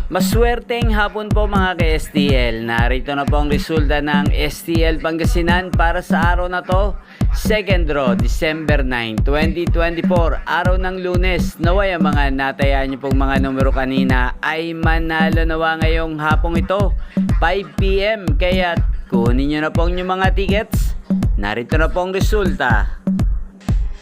Maswerteng hapon po mga ka-STL. Narito na po ang resulta ng STL Pangasinan para sa araw na to. Second draw, December 9, 2024, araw ng Lunes. Naway ang mga natayaan nyo pong mga numero kanina ay manalo nawa ngayong hapong ito, 5 PM. Kaya kunin nyo na po yung mga tickets. Narito na po ang resulta.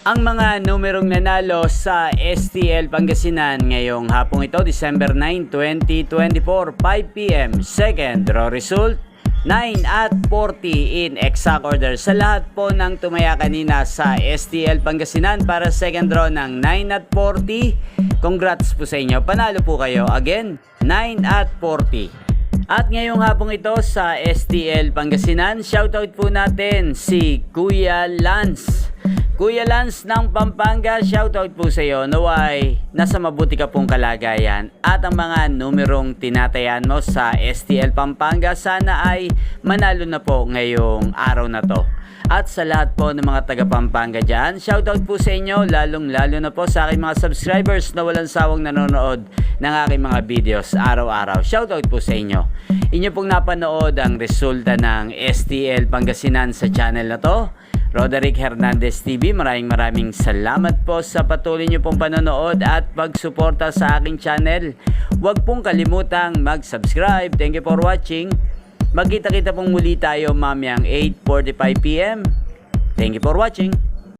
Ang mga numerong nanalo sa STL Pangasinan ngayong hapong ito, December 9, 2024, 5 PM. Second draw result, 9 at 40 in exact order. Sa lahat po ng tumaya kanina sa STL Pangasinan para second draw ng 9 at 40, congrats po sa inyo. Panalo po kayo. Again, 9 at 40. At ngayong hapong ito sa STL Pangasinan, shoutout po natin si Kuya Lance. Kuya Lance ng Pampanga, shoutout po sa iyo. Naway, nasa mabuti ka pong kalagayan. At ang mga numerong tinatayan mo sa STL Pampanga, sana ay manalo na po ngayong araw na to. At sa lahat po ng mga taga Pampanga dyan, shoutout po sa inyo, lalong-lalo na po sa aking mga subscribers na walang sawang nanonood ng aking mga videos araw-araw. Shoutout po sa inyo. Inyo pong napanood ang resulta ng STL Pangasinan sa channel na to, Roderick Hernandez TV. Maraming salamat po sa patuloy niyo pong panonood at pagsuporta sa aking channel. Huwag pong kalimutang mag-subscribe. Thank you for watching. Magkita-kita pong muli tayo mamayang 8:45 PM. Thank you for watching.